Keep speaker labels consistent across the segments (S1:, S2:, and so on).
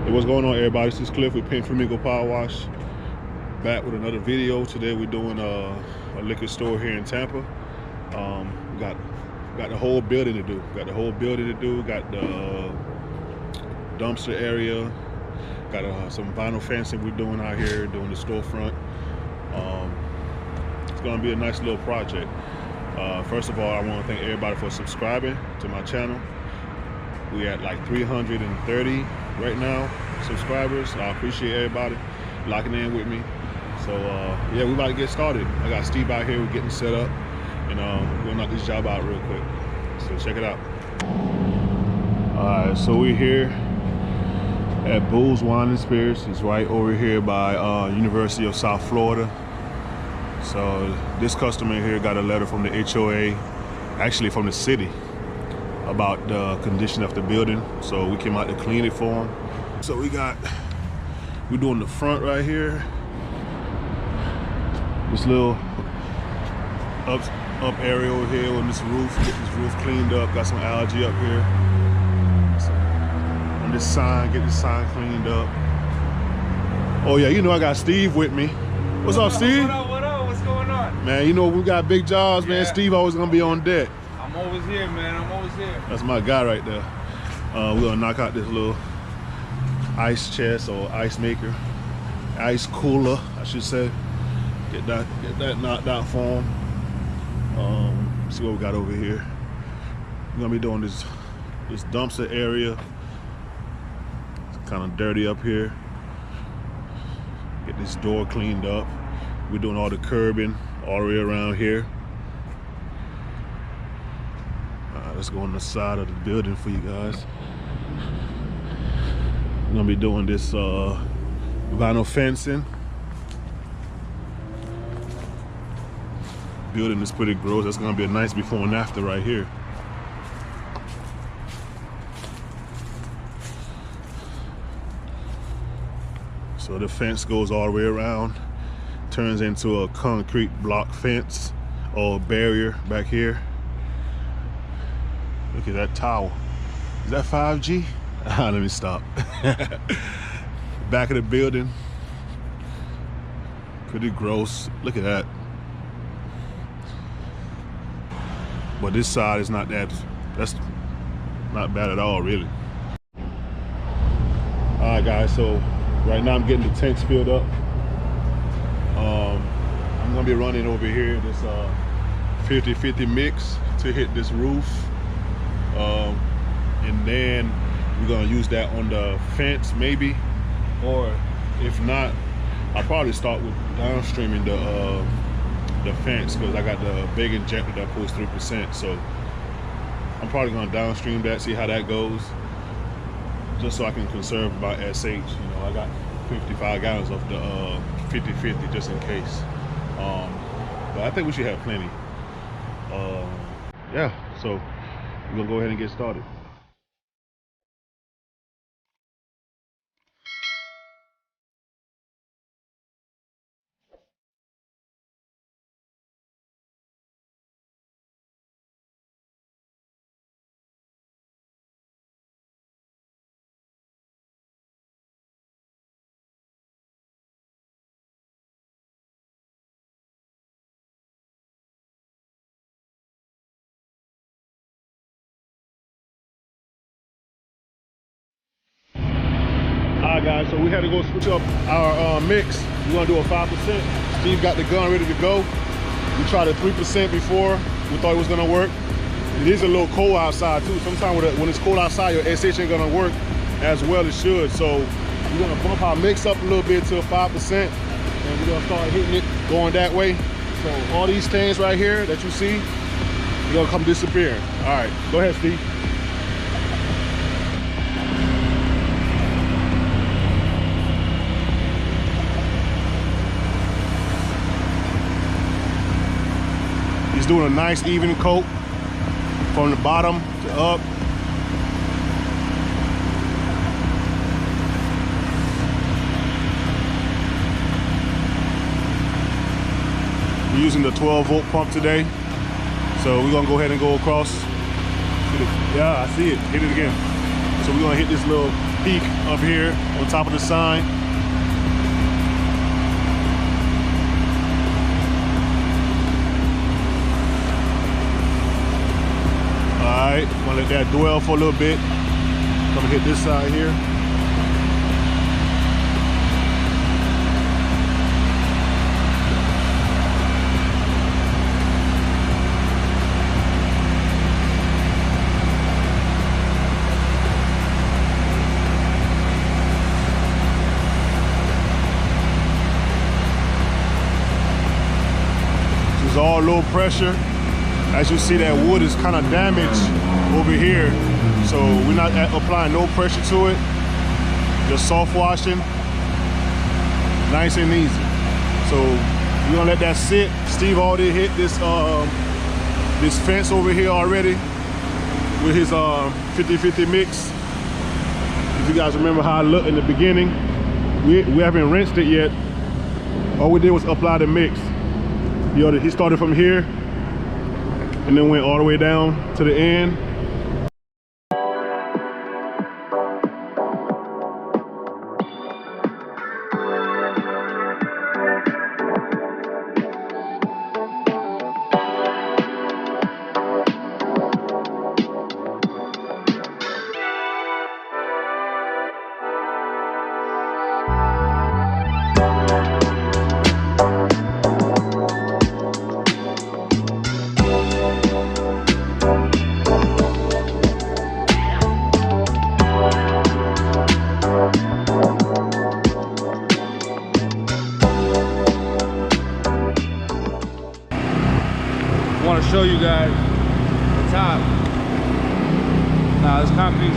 S1: Hey, what's going on, everybody? This is Cliff with Pink Flamingo Power Wash. Back with another video. Today we're doing a liquor store here in Tampa. We got the whole building to do. Got the dumpster area. Got some vinyl fencing we're doing out here, doing the storefront. It's gonna be a nice little project. First of all, I want to thank everybody for subscribing to my channel. We at like 330 right now subscribers. I appreciate everybody locking in with me. So yeah, we about to get started. I got Steve out here. We're getting set up, and we're gonna knock this job out real quick. So check it out. All right, so we're here at Boo's Wine and Spirits. It's right over here by University of South Florida. So this customer here got a letter from the HOA, actually from the city, about the condition of the building. So we came out to clean it for him. So we're doing the front right here. This little up area over here on this roof. Get this roof cleaned up. Got some algae up here. So on this sign, get this sign cleaned up. Oh yeah, you know I got Steve with me. What's up, Steve?
S2: What up? What's going on?
S1: Man, you know we got big jobs, man. Steve always gonna be on deck.
S2: I'm always here, man. I'm always here.
S1: That's my guy right there. We're gonna knock out this little ice chest or ice maker, ice cooler, I should say. Get that knocked out for him. See what we got over here. We're gonna be doing this dumpster area. It's kind of dirty up here. Get this door cleaned up. We're doing all the curbing all the way around here. Let's go on the side of the building for you guys. We're gonna be doing this vinyl fencing. Building is pretty gross. That's gonna be a nice before and after right here. So the fence goes all the way around, turns into a concrete block fence or barrier back here. Look at that tower. Is that 5G? Let me stop. Back of the building. Pretty gross. Look at that. But this side is not that's not bad at all, really. All right, guys, so right now I'm getting the tanks filled up. I'm gonna be running over here this 50-50 mix to hit this roof. And then we're gonna use that on the fence maybe, or if not, I'll probably start with downstreaming the fence, because I got the big injector that pulls 3%. So I'm probably gonna downstream that, see how that goes, just so I can conserve my SH. You know, I got 55 gallons of the 50-50 just in case. But I think we should have plenty. Yeah, so we're gonna go ahead and get started. All right, guys, so we had to go switch up our mix. We're gonna do a 5%. Steve got the gun ready to go. We tried a 3% before. We thought it was gonna work. It is a little cold outside too. Sometimes when it's cold outside, your SH ain't gonna work as well as should. So we're gonna bump our mix up a little bit to a 5%, and we're gonna start hitting it going that way. So all these things right here that you see, they're gonna come disappearing. All right, go ahead, Steve. He's doing a nice even coat from the bottom to up. We're using the 12-volt pump today. So we're gonna go ahead and go across. Yeah, I see it, hit it again. So we're gonna hit this little peek up here on top of the sign. Alright, gonna let that dwell for a little bit. Gonna hit this side here. It's all low pressure. As you see, that wood is kind of damaged over here, so we're not applying no pressure to it. Just soft washing, nice and easy. So we're gonna let that sit. Steve already hit this this fence over here already with his 50-50 mix. If you guys remember how it looked in the beginning, we haven't rinsed it yet. All we did was apply the mix. He started from here and then went all the way down to the end.
S2: I want to show you guys the top. Now this concrete's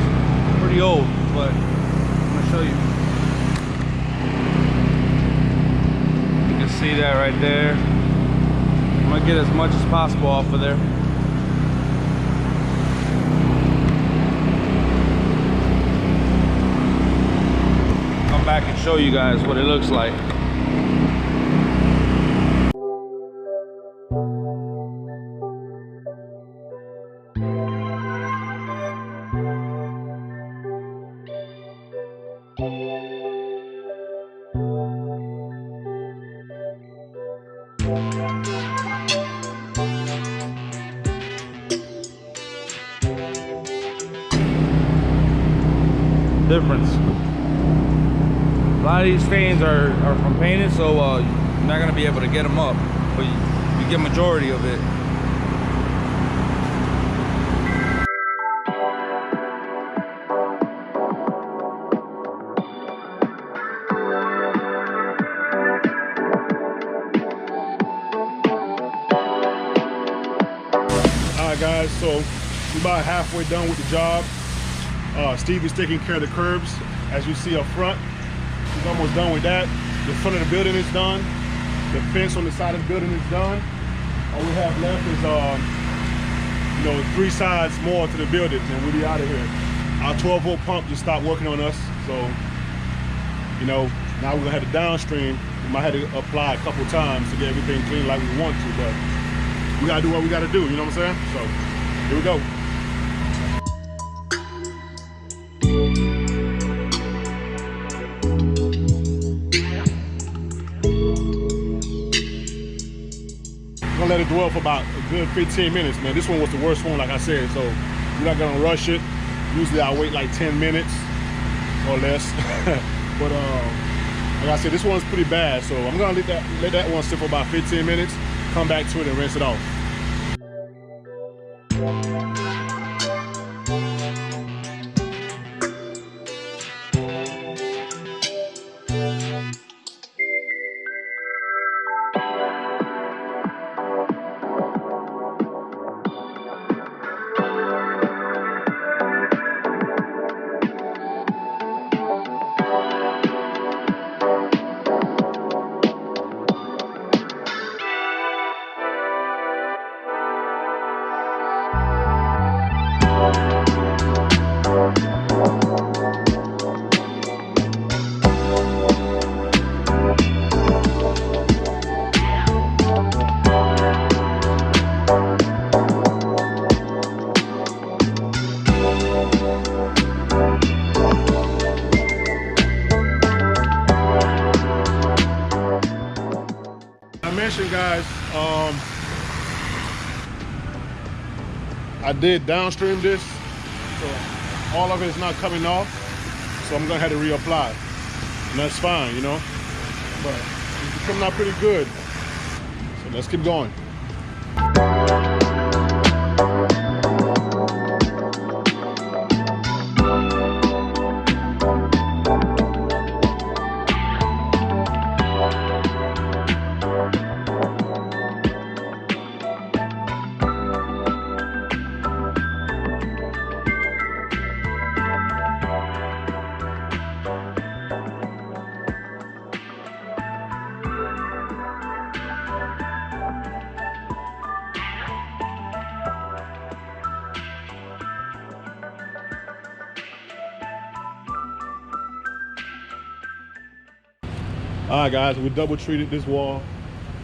S2: pretty old, but I'm gonna show you. You can see that right there. I'm gonna get as much as possible off of there. Come back and show you guys what it looks like. Difference. A lot of these stains are from painting, so you're not gonna be able to get them up, but you get majority of it.
S1: Alright guys, so we're about halfway done with the job. Steve is taking care of the curbs. As you see up front, he's almost done with that. The front of the building is done. The fence on the side of the building is done. All we have left is 3 sides more to the building, and we'll be out of here. Our 12-volt pump just stopped working on us, so now we're gonna have the downstream. We might have to apply a couple times to get everything clean like we want to, but we gotta do what we gotta do, you know what I'm saying? So here we go. Gonna let it dwell for about a good 15 minutes, man. This one was the worst one, like I said, so we're not gonna rush it. Usually I wait like 10 minutes or less. But like I said, this one's pretty bad, so I'm gonna let that one sit for about 15 minutes, come back to it and rinse it off. mention, guys, I did downstream this, so all of it is not coming off, so I'm gonna have to reapply, and that's fine, you know, but it's coming out pretty good, so let's keep going. All right, guys, we double treated this wall.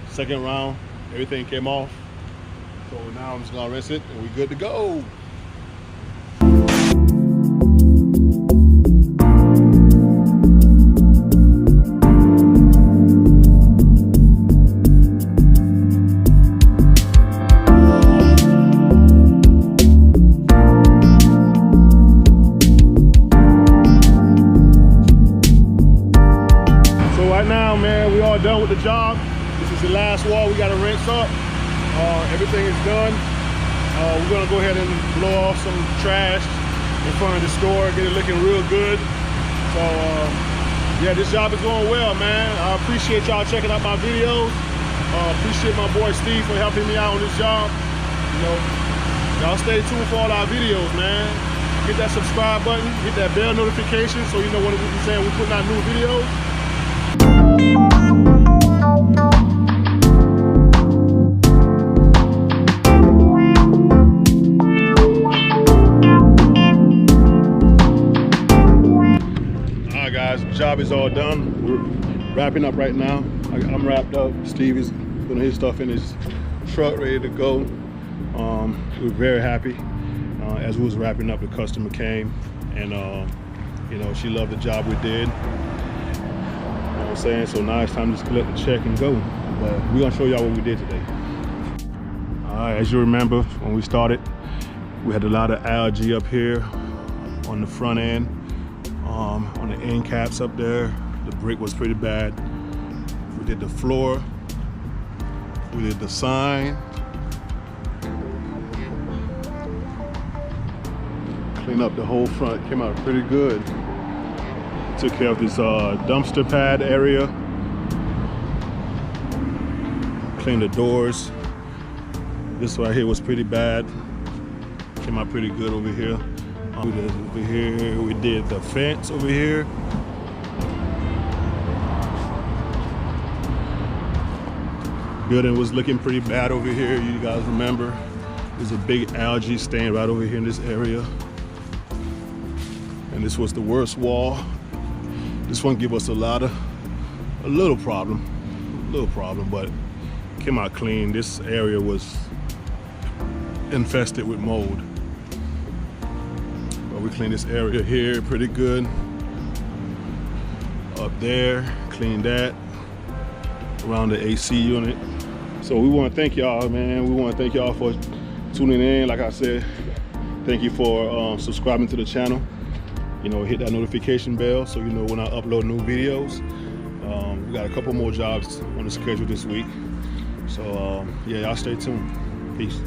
S1: Second round, everything came off. So now I'm just gonna rinse it and we're good to go. Done with the job. This is the last wall we got to rinse up. Everything is done. We're gonna go ahead and blow off some trash in front of the store, get it looking real good. So yeah, this job is going well, man. I appreciate y'all checking out my videos. Appreciate my boy Steve for helping me out on this job. You know, y'all stay tuned for all our videos, man. Hit that subscribe button, hit that bell notification so you know when we're saying we're putting out new videos. Alright guys, the job is all done. We're wrapping up right now. I'm wrapped up. Steve is putting his stuff in his truck ready to go. We're very happy. As we was wrapping up, the customer came and you know, she loved the job we did. I'm saying, so now it's time to just collect the check and go. But we're gonna show y'all what we did today. All right, as you remember when we started, we had a lot of algae up here on the front end, on the end caps up there. The brick was pretty bad. We did the floor, we did the sign, cleaned up the whole front. Came out pretty good. Took care of this dumpster pad area. Cleaned the doors. This right here was pretty bad. Came out pretty good over here. We did the fence over here. Building was looking pretty bad over here. You guys remember? There's a big algae stain right over here in this area. And this was the worst wall. This one gave us a little problem, but came out clean. This area was infested with mold. But we cleaned this area here pretty good. Up there, cleaned that. Around the AC unit. So we want to thank y'all, man. We want to thank y'all for tuning in. Like I said, thank you for subscribing to the channel. You know, hit that notification bell so you know when I upload new videos. We got a couple more jobs on the schedule this week. So yeah, y'all stay tuned. Peace.